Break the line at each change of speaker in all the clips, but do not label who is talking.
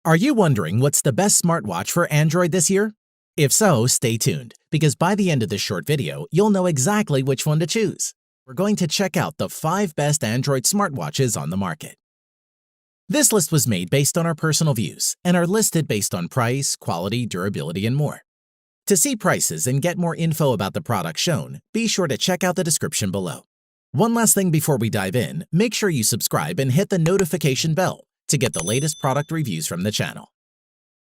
Are you wondering what's the best smartwatch for Android this year? If so, stay tuned, because by the end of this short video, you'll know exactly which one to choose. We're going to check out the 5 best Android smartwatches on the market. This list was made based on our personal views and are listed based on price, quality, durability, and more. To see prices and get more info about the products shown, be sure to check out the description below. One last thing before we dive in, make sure you subscribe and hit the notification bell to get the latest product reviews from the channel.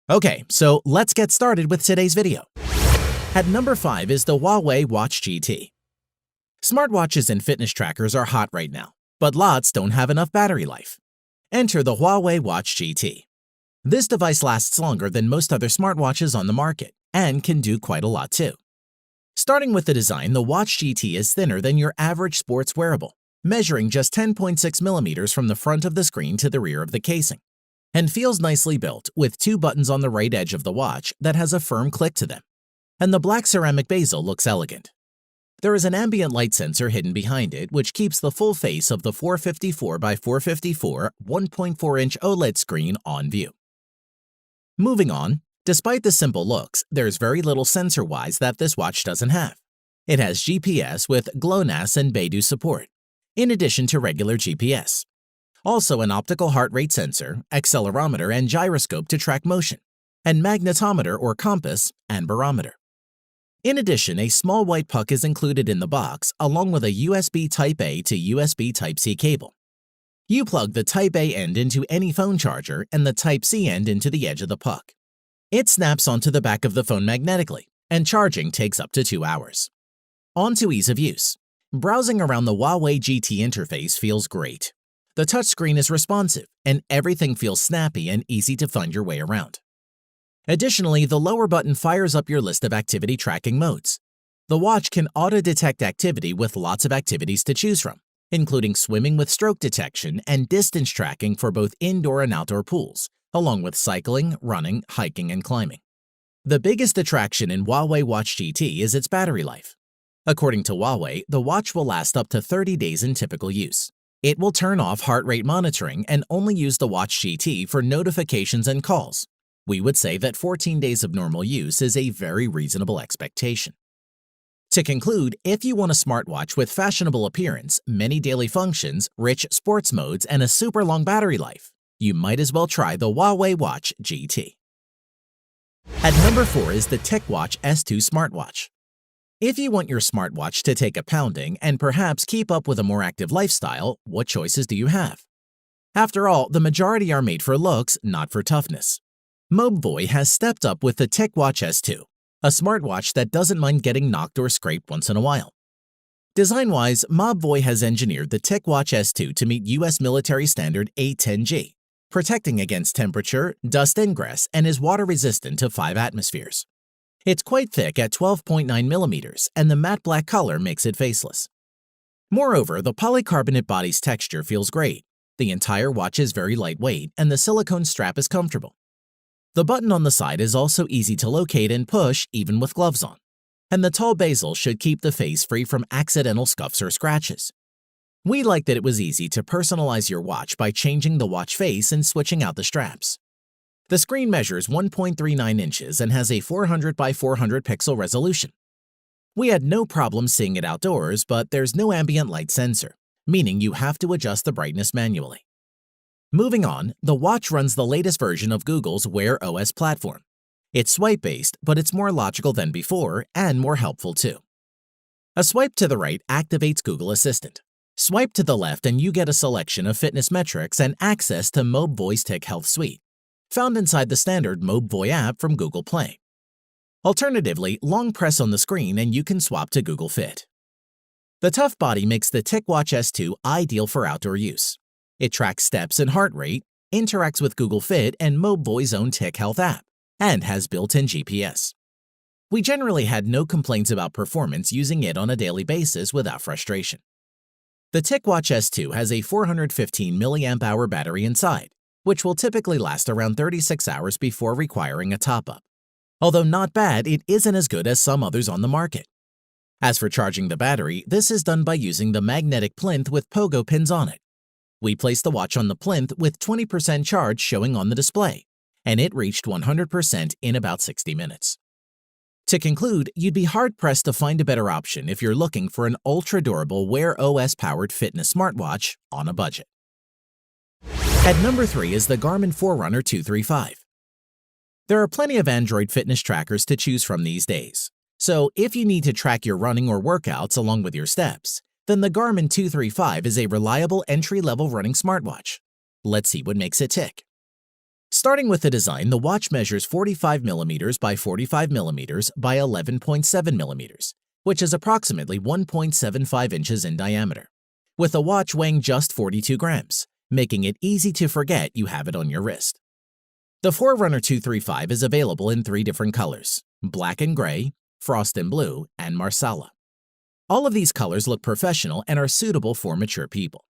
Okay, so let's get started with today's video. At number 5 is the Huawei Watch GT. Smartwatches and fitness trackers are hot right now, but lots don't have enough battery life. Enter the Huawei Watch GT. This device lasts longer than most other smartwatches on the market and can do quite a lot too. Starting with the design, the Watch GT is thinner than your average sports wearable, measuring just 10.6 millimeters from the front of the screen to the rear of the casing, and feels nicely built with 2 buttons on the right edge of the watch that has a firm click to them. And the black ceramic bezel looks elegant. There is an ambient light sensor hidden behind it, which keeps the full face of the 454 by 454 1.4-inch OLED screen on view. Moving on, despite the simple looks, there's very little sensor-wise that this watch doesn't have. It has GPS with GLONASS and Beidou support, in addition to regular GPS. Also an optical heart rate sensor, accelerometer and gyroscope to track motion, and magnetometer or compass and barometer. In addition, a small white puck is included in the box along with a USB Type-A to USB Type-C cable. You plug the Type-A end into any phone charger and the Type-C end into the edge of the puck. It snaps onto the back of the phone magnetically, and charging takes up to 2 hours. On to ease of use. Browsing around the Huawei GT interface feels great. The touchscreen is responsive, and everything feels snappy and easy to find your way around. Additionally, the lower button fires up your list of activity tracking modes. The watch can auto-detect activity with lots of activities to choose from, including swimming with stroke detection and distance tracking for both indoor and outdoor pools, along with cycling, running, hiking, and climbing. The biggest attraction in Huawei Watch GT is its battery life. According to Huawei, the watch will last up to 30 days in typical use. It will turn off heart rate monitoring and only use the Watch GT for notifications and calls. We would say that 14 days of normal use is a very reasonable expectation. To conclude, if you want a smartwatch with fashionable appearance, many daily functions, rich sports modes, and a super long battery life, you might as well try the Huawei Watch GT. At number 4 is the TicWatch S2 smartwatch. If you want your smartwatch to take a pounding and perhaps keep up with a more active lifestyle, what choices do you have? After all, the majority are made for looks, not for toughness. Mobvoi has stepped up with the TicWatch S2, a smartwatch that doesn't mind getting knocked or scraped once in a while. Design-wise, Mobvoi has engineered the TicWatch S2 to meet US military standard 810G, protecting against temperature, dust ingress, and is water-resistant to 5 atmospheres. It's quite thick at 12.9 millimeters, and the matte black color makes it faceless. Moreover, the polycarbonate body's texture feels great. The entire watch is very lightweight, and the silicone strap is comfortable. The button on the side is also easy to locate and push even with gloves on, and the tall bezel should keep the face free from accidental scuffs or scratches. We like that it was easy to personalize your watch by changing the watch face and switching out the straps. The screen measures 1.39 inches and has a 400 by 400 pixel resolution. We had no problem seeing it outdoors, but there's no ambient light sensor, meaning you have to adjust the brightness manually. Moving on, the watch runs the latest version of Google's Wear OS platform. It's swipe-based, but it's more logical than before and more helpful too. A swipe to the right activates Google Assistant. Swipe to the left and you get a selection of fitness metrics and access to Mobvoi's Tic Health Suite, found inside the standard Mobvoi app from Google Play. Alternatively, long press on the screen and you can swap to Google Fit. The tough body makes the TicWatch S2 ideal for outdoor use. It tracks steps and heart rate, interacts with Google Fit and Mobvoi's own Tic Health app, and has built-in GPS. We generally had no complaints about performance using it on a daily basis without frustration. The TicWatch S2 has a 415 mAh battery inside, which will typically last around 36 hours before requiring a top-up. Although not bad, it isn't as good as some others on the market. As for charging the battery, this is done by using the magnetic plinth with pogo pins on it. We place the watch on the plinth with 20% charge showing on the display, and it reached 100% in about 60 minutes. To conclude, you'd be hard-pressed to find a better option if you're looking for an ultra-durable Wear OS-powered fitness smartwatch on a budget. At number 3 is the Garmin Forerunner 235. There are plenty of Android fitness trackers to choose from these days, so if you need to track your running or workouts along with your steps, then the Garmin 235 is a reliable entry-level running smartwatch. Let's see what makes it tick. Starting with the design, the watch measures 45mm by 45mm by 11.7mm, which is approximately 1.75 inches in diameter, with the watch weighing just 42 grams, making it easy to forget you have it on your wrist. The Forerunner 235 is available in 3 different colors: black and gray, frost and blue, and marsala. All of these colors look professional and are suitable for mature people.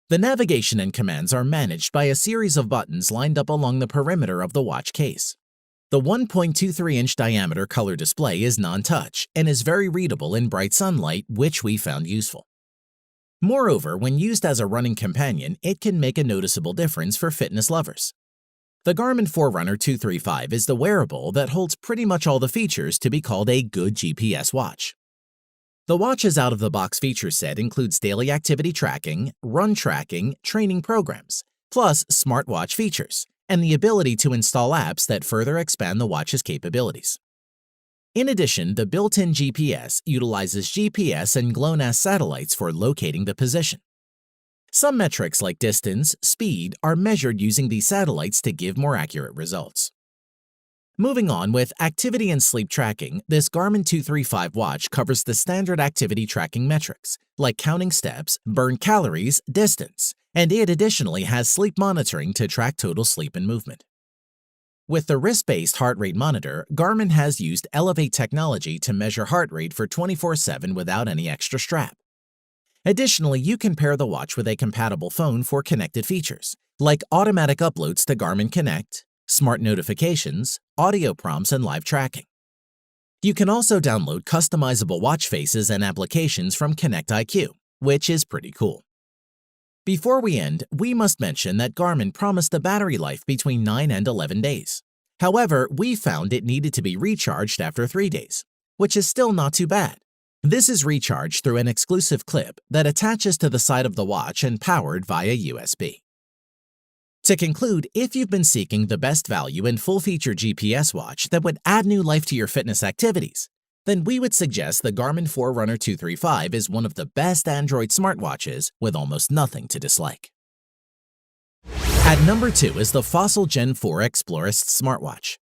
The navigation and commands are managed by a series of buttons lined up along the perimeter of the watch case. The 1.23-inch diameter color display is non-touch and is very readable in bright sunlight, which we found useful. Moreover, when used as a running companion, it can make a noticeable difference for fitness lovers. The Garmin Forerunner 235 is the wearable that holds pretty much all the features to be called a good GPS watch. The watch's out-of-the-box feature set includes daily activity tracking, run tracking, training programs, plus smartwatch features, and the ability to install apps that further expand the watch's capabilities. In addition, the built-in GPS utilizes GPS and GLONASS satellites for locating the position. Some metrics like distance, speed are measured using these satellites to give more accurate results. Moving on with activity and sleep tracking, this Garmin 235 watch covers the standard activity tracking metrics, like counting steps, burned calories, distance, and it additionally has sleep monitoring to track total sleep and movement. With the wrist-based heart rate monitor, Garmin has used Elevate technology to measure heart rate for 24/7 without any extra strap. Additionally, you can pair the watch with a compatible phone for connected features, like automatic uploads to Garmin Connect, smart notifications, audio prompts, and live tracking. You can also download customizable watch faces and applications from Connect IQ, which is pretty cool. Before we end, we must mention that Garmin promised a battery life between 9 and 11 days. However, we found it needed to be recharged after 3 days, which is still not too bad. This is recharged through an exclusive clip that attaches to the side of the watch and powered via USB. To conclude, if you've been seeking the best value and full-feature GPS watch that would add new life to your fitness activities, then we would suggest the Garmin Forerunner 235 is one of the best Android smartwatches with almost nothing to dislike. At number 2 is the Fossil Gen 4 Explorist smartwatch.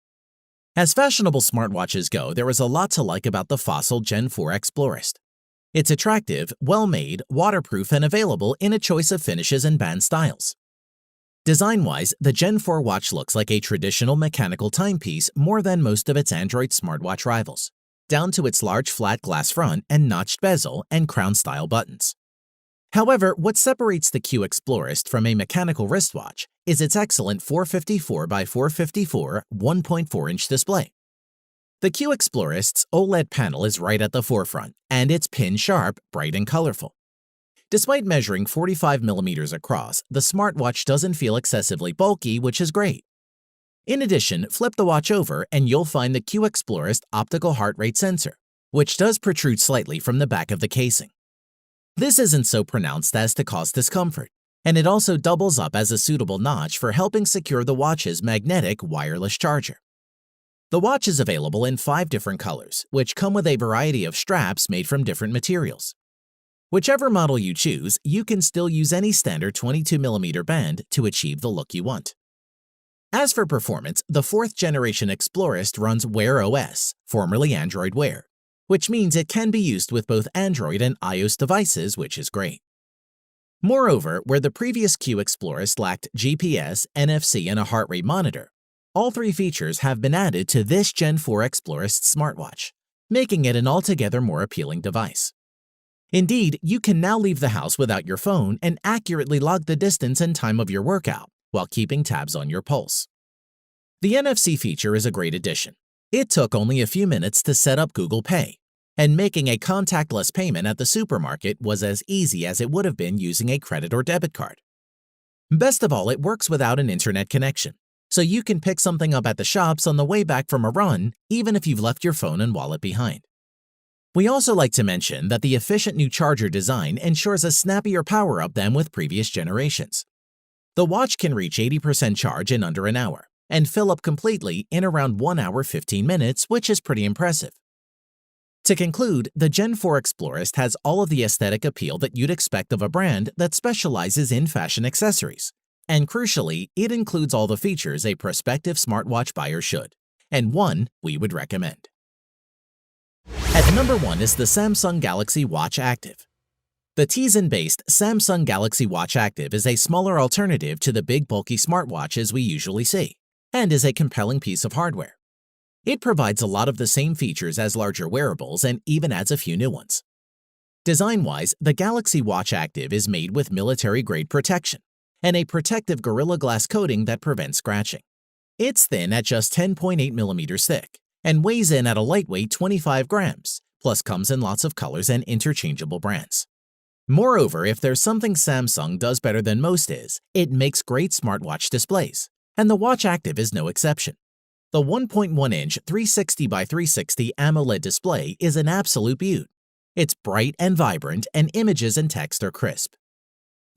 As fashionable smartwatches go, there is a lot to like about the Fossil Gen 4 Explorist. It's attractive, well-made, waterproof, and available in a choice of finishes and band styles. Design-wise, the Gen 4 watch looks like a traditional mechanical timepiece more than most of its Android smartwatch rivals, down to its large flat glass front and notched bezel and crown-style buttons. However, what separates the Q Explorist from a mechanical wristwatch is its excellent 454 by 454 1.4-inch display. The Q Explorist's OLED panel is right at the forefront, and it's pin-sharp, bright, and colorful. Despite measuring 45mm across, the smartwatch doesn't feel excessively bulky, which is great. In addition, flip the watch over and you'll find the Q Explorist optical heart rate sensor, which does protrude slightly from the back of the casing. This isn't so pronounced as to cause discomfort, and it also doubles up as a suitable notch for helping secure the watch's magnetic wireless charger. The watch is available in 5 different colors, which come with a variety of straps made from different materials. Whichever model you choose, you can still use any standard 22mm band to achieve the look you want. As for performance, the 4th generation Explorist runs Wear OS, formerly Android Wear, which means it can be used with both Android and iOS devices, which is great. Moreover, where the previous Q Explorist lacked GPS, NFC, and a heart rate monitor, all 3 features have been added to this Gen 4 Explorist smartwatch, making it an altogether more appealing device. Indeed, you can now leave the house without your phone and accurately log the distance and time of your workout while keeping tabs on your pulse. The NFC feature is a great addition. It took only a few minutes to set up Google Pay, and making a contactless payment at the supermarket was as easy as it would have been using a credit or debit card. Best of all, it works without an internet connection, so you can pick something up at the shops on the way back from a run, even if you've left your phone and wallet behind. We also like to mention that the efficient new charger design ensures a snappier power-up than with previous generations. The watch can reach 80% charge in under an hour and fill up completely in around 1 hour 15 minutes, which is pretty impressive. To conclude, the Gen 4 Explorist has all of the aesthetic appeal that you'd expect of a brand that specializes in fashion accessories. And crucially, it includes all the features a prospective smartwatch buyer should, and one we would recommend. At number 1 is the Samsung Galaxy Watch Active. The Tizen-based Samsung Galaxy Watch Active is a smaller alternative to the big bulky smartwatches we usually see, and is a compelling piece of hardware. It provides a lot of the same features as larger wearables and even adds a few new ones. Design-wise, the Galaxy Watch Active is made with military-grade protection and a protective Gorilla Glass coating that prevents scratching. It's thin at just 10.8 millimeters thick and weighs in at a lightweight 25 grams, plus comes in lots of colors and interchangeable brands. Moreover, if there's something Samsung does better than most is, it makes great smartwatch displays, and the Watch Active is no exception. The 1.1-inch 360 by 360 AMOLED display is an absolute beaut. It's bright and vibrant, and images and text are crisp.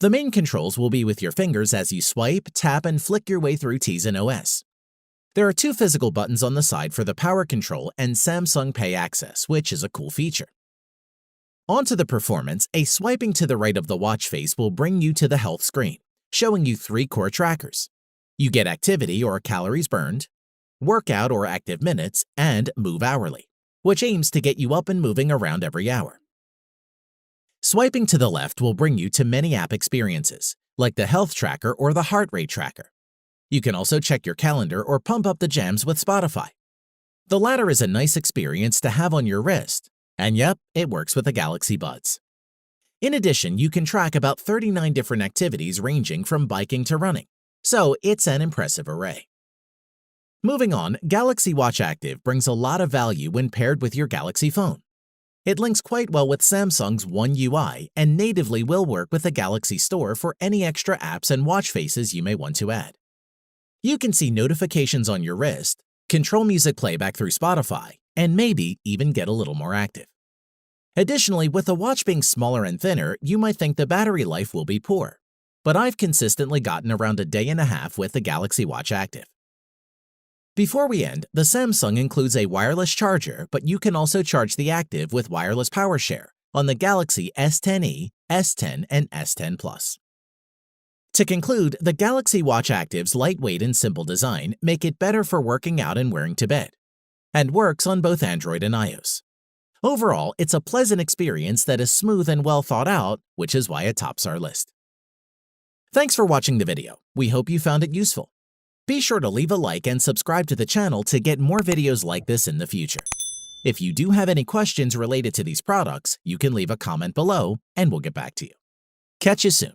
The main controls will be with your fingers as you swipe, tap, and flick your way through Tizen OS. There are 2 physical buttons on the side for the power control and Samsung Pay access, which is a cool feature. Onto the performance, a swiping to the right of the watch face will bring you to the health screen, showing you 3 core trackers. You get activity or calories burned, workout or active minutes, and move hourly, which aims to get you up and moving around every hour. Swiping to the left will bring you to many app experiences, like the health tracker or the heart rate tracker. You can also check your calendar or pump up the jams with Spotify. The latter is a nice experience to have on your wrist, and yep, it works with the Galaxy Buds. In addition, you can track about 39 different activities ranging from biking to running, so it's an impressive array. Moving on, Galaxy Watch Active brings a lot of value when paired with your Galaxy phone. It links quite well with Samsung's One UI and natively will work with the Galaxy Store for any extra apps and watch faces you may want to add. You can see notifications on your wrist, control music playback through Spotify, and maybe even get a little more active. Additionally, with the watch being smaller and thinner, you might think the battery life will be poor, but I've consistently gotten around a day and a half with the Galaxy Watch Active. Before we end, the Samsung includes a wireless charger, but you can also charge the Active with wireless power share on the Galaxy S10e, S10, and S10 Plus. To conclude, the Galaxy Watch Active's lightweight and simple design make it better for working out and wearing to bed, and works on both Android and iOS. Overall, it's a pleasant experience that is smooth and well thought out, which is why it tops our list. Thanks for watching the video. We hope you found it useful. Be sure to leave a like and subscribe to the channel to get more videos like this in the future. If you do have any questions related to these products, you can leave a comment below and we'll get back to you. Catch you soon.